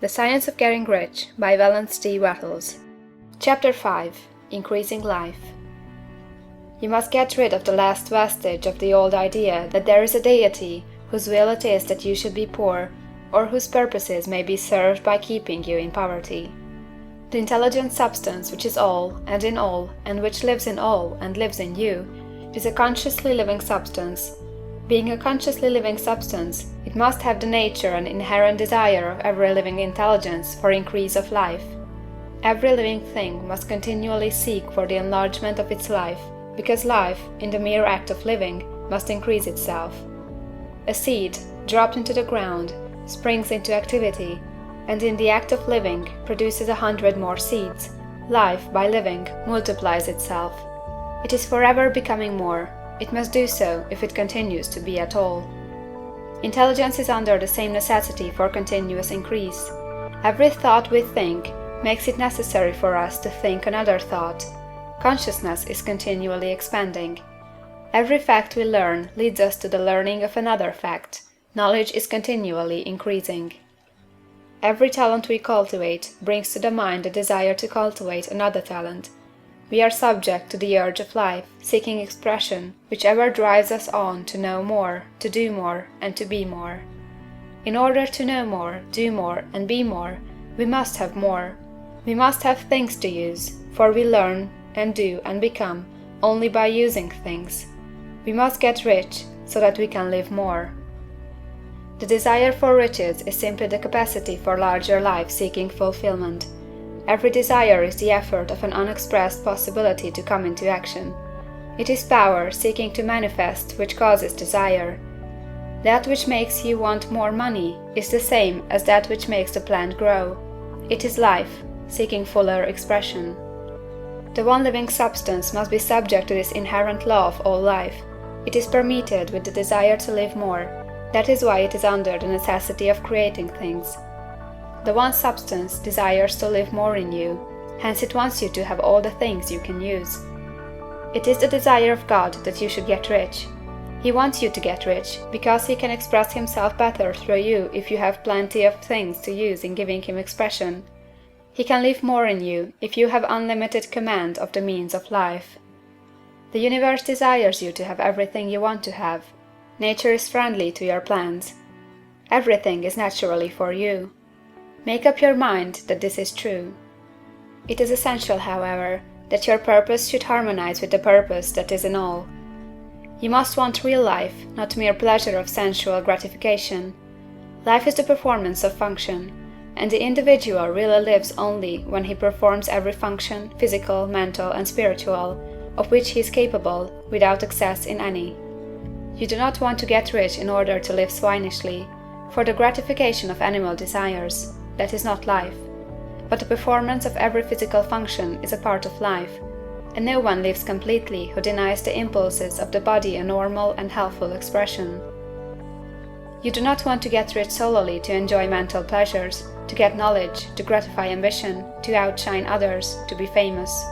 The Science of Getting Rich by Wallace D. Wattles. Chapter 5. Increasing Life. You must get rid of the last vestige of the old idea that there is a deity whose will it is that you should be poor, or whose purposes may be served by keeping you in poverty. The intelligent substance which is all, and in all, and which lives in all, and lives in you, is a consciously living substance. Being a consciously living substance, it must have the nature and inherent desire of every living intelligence for increase of life. Every living thing must continually seek for the enlargement of its life, because life, in the mere act of living, must increase itself. A seed, dropped into the ground, springs into activity, and in the act of living produces 100 more seeds. Life, by living, multiplies itself. It is forever becoming more. It must do so if it continues to be at all. Intelligence is under the same necessity for continuous increase. Every thought we think makes it necessary for us to think another thought. Consciousness is continually expanding. Every fact we learn leads us to the learning of another fact. Knowledge is continually increasing. Every talent we cultivate brings to the mind the desire to cultivate another talent. We are subject to the urge of life, seeking expression, which ever drives us on to know more, to do more, and to be more. In order to know more, do more, and be more, we must have more. We must have things to use, for we learn, and do, and become only by using things. We must get rich, so that we can live more. The desire for riches is simply the capacity for larger life seeking fulfillment. Every desire is the effort of an unexpressed possibility to come into action. It is power seeking to manifest which causes desire. That which makes you want more money is the same as that which makes the plant grow. It is life, seeking fuller expression. The one living substance must be subject to this inherent law of all life. It is permeated with the desire to live more. That is why it is under the necessity of creating things. The one substance desires to live more in you, hence it wants you to have all the things you can use. It is the desire of God that you should get rich. He wants you to get rich, because He can express Himself better through you if you have plenty of things to use in giving Him expression. He can live more in you if you have unlimited command of the means of life. The universe desires you to have everything you want to have. Nature is friendly to your plans. Everything is naturally for you. Make up your mind that this is true. It is essential, however, that your purpose should harmonize with the purpose that is in all. You must want real life, not mere pleasure of sensual gratification. Life is the performance of function, and the individual really lives only when he performs every function, physical, mental, and spiritual, of which he is capable, without excess in any. You do not want to get rich in order to live swinishly, for the gratification of animal desires. That is not life. But the performance of every physical function is a part of life, and no one lives completely who denies the impulses of the body a normal and healthful expression. You do not want to get rich solely to enjoy mental pleasures, to get knowledge, to gratify ambition, to outshine others, to be famous.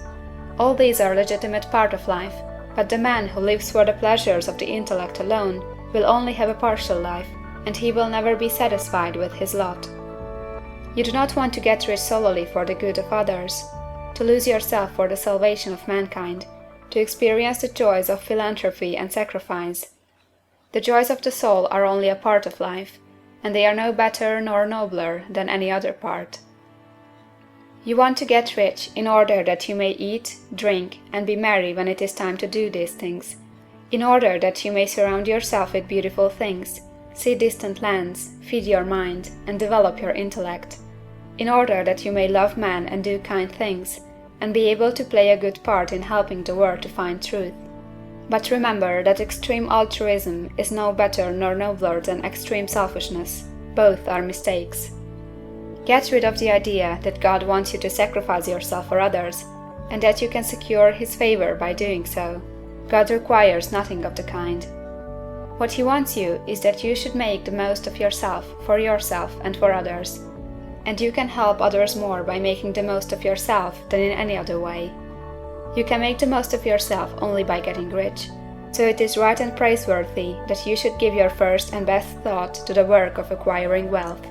All these are a legitimate part of life, but the man who lives for the pleasures of the intellect alone will only have a partial life, and he will never be satisfied with his lot. You do not want to get rich solely for the good of others, to lose yourself for the salvation of mankind, to experience the joys of philanthropy and sacrifice. The joys of the soul are only a part of life, and they are no better nor nobler than any other part. You want to get rich in order that you may eat, drink, and be merry when it is time to do these things, in order that you may surround yourself with beautiful things, see distant lands, feed your mind, and develop your intellect, in order that you may love man and do kind things, and be able to play a good part in helping the world to find truth. But remember that extreme altruism is no better nor nobler than extreme selfishness. Both are mistakes. Get rid of the idea that God wants you to sacrifice yourself for others, and that you can secure His favor by doing so. God requires nothing of the kind. What He wants you is that you should make the most of yourself, and for others. And you can help others more by making the most of yourself than in any other way. You can make the most of yourself only by getting rich, so it is right and praiseworthy that you should give your first and best thought to the work of acquiring wealth.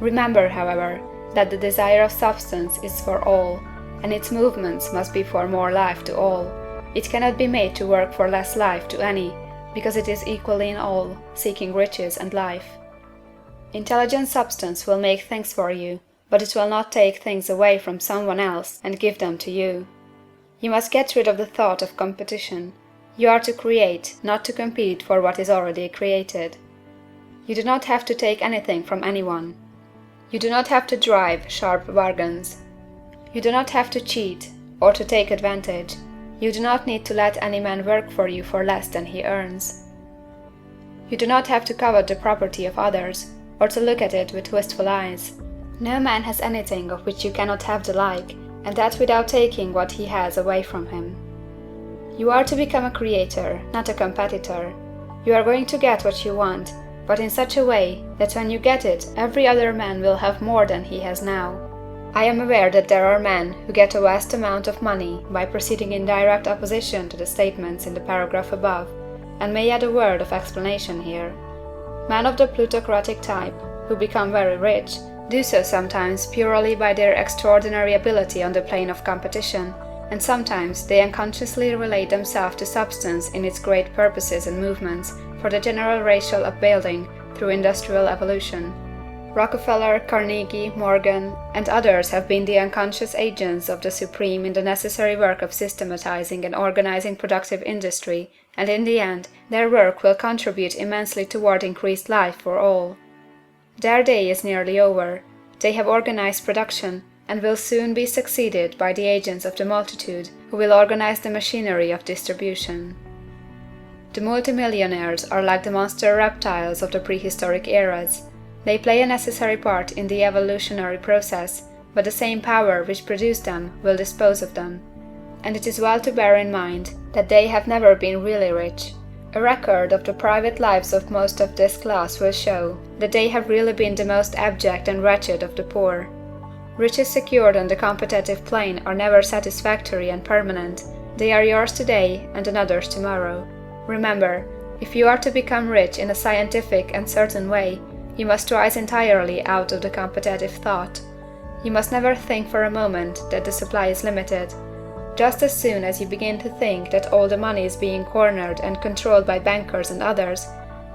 Remember, however, that the desire of substance is for all, and its movements must be for more life to all. It cannot be made to work for less life to any, because it is equally in all, seeking riches and life. Intelligent substance will make things for you, but it will not take things away from someone else and give them to you. You must get rid of the thought of competition. You are to create, not to compete for what is already created. You do not have to take anything from anyone. You do not have to drive sharp bargains. You do not have to cheat, or to take advantage. You do not need to let any man work for you for less than he earns. You do not have to covet the property of others, or to look at it with wistful eyes. No man has anything of which you cannot have the like, and that without taking what he has away from him. You are to become a creator, not a competitor. You are going to get what you want, but in such a way that when you get it, every other man will have more than he has now. I am aware that there are men who get a vast amount of money by proceeding in direct opposition to the statements in the paragraph above, and may add a word of explanation here. Men of the plutocratic type, who become very rich, do so sometimes purely by their extraordinary ability on the plane of competition, and sometimes they unconsciously relate themselves to substance in its great purposes and movements for the general racial upbuilding through industrial evolution. Rockefeller, Carnegie, Morgan, and others have been the unconscious agents of the supreme in the necessary work of systematizing and organizing productive industry, and in the end, their work will contribute immensely toward increased life for all. Their day is nearly over. They have organized production, and will soon be succeeded by the agents of the multitude, who will organize the machinery of distribution. The multimillionaires are like the monster reptiles of the prehistoric eras. They play a necessary part in the evolutionary process, but the same power which produced them will dispose of them. And it is well to bear in mind that they have never been really rich. A record of the private lives of most of this class will show that they have really been the most abject and wretched of the poor. Riches secured on the competitive plane are never satisfactory and permanent. They are yours today and another's tomorrow. Remember, if you are to become rich in a scientific and certain way, you must rise entirely out of the competitive thought. You must never think for a moment that the supply is limited. Just as soon as you begin to think that all the money is being cornered and controlled by bankers and others,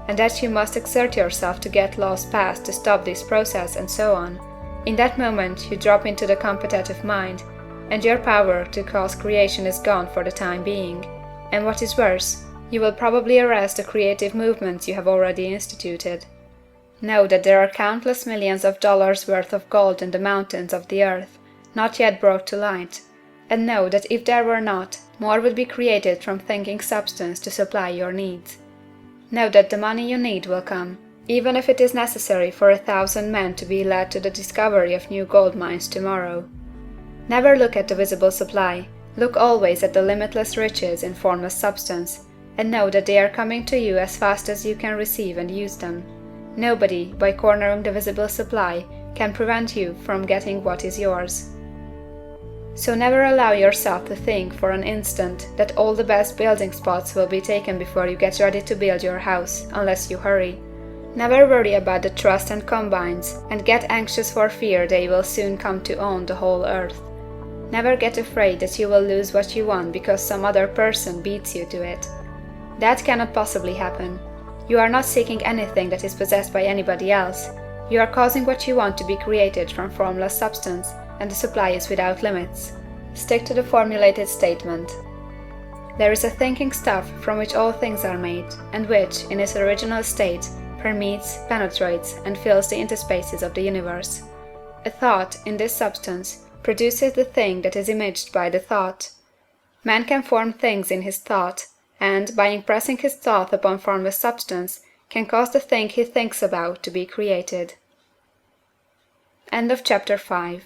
and that you must exert yourself to get laws passed to stop this process and so on, in that moment you drop into the competitive mind, and your power to cause creation is gone for the time being. And what is worse, you will probably arrest the creative movements you have already instituted. Know that there are countless millions of dollars worth of gold in the mountains of the earth, not yet brought to light. And know that if there were not, more would be created from thinking substance to supply your needs. Know that the money you need will come, even if it is necessary for 1,000 men to be led to the discovery of new gold mines tomorrow. Never look at the visible supply, look always at the limitless riches in formless substance, and know that they are coming to you as fast as you can receive and use them. Nobody, by cornering the visible supply, can prevent you from getting what is yours. So never allow yourself to think for an instant that all the best building spots will be taken before you get ready to build your house, unless you hurry. Never worry about the trust and combines, and get anxious for fear they will soon come to own the whole earth. Never get afraid that you will lose what you want because some other person beats you to it. That cannot possibly happen. You are not seeking anything that is possessed by anybody else. You are causing what you want to be created from formless substance, and the supply is without limits. Stick to the formulated statement. There is a thinking stuff from which all things are made, and which, in its original state, permeates, penetrates, and fills the interspaces of the universe. A thought, in this substance, produces the thing that is imaged by the thought. Man can form things in his thought, and, by impressing his thought upon formless substance, can cause the thing he thinks about to be created. End of chapter 5.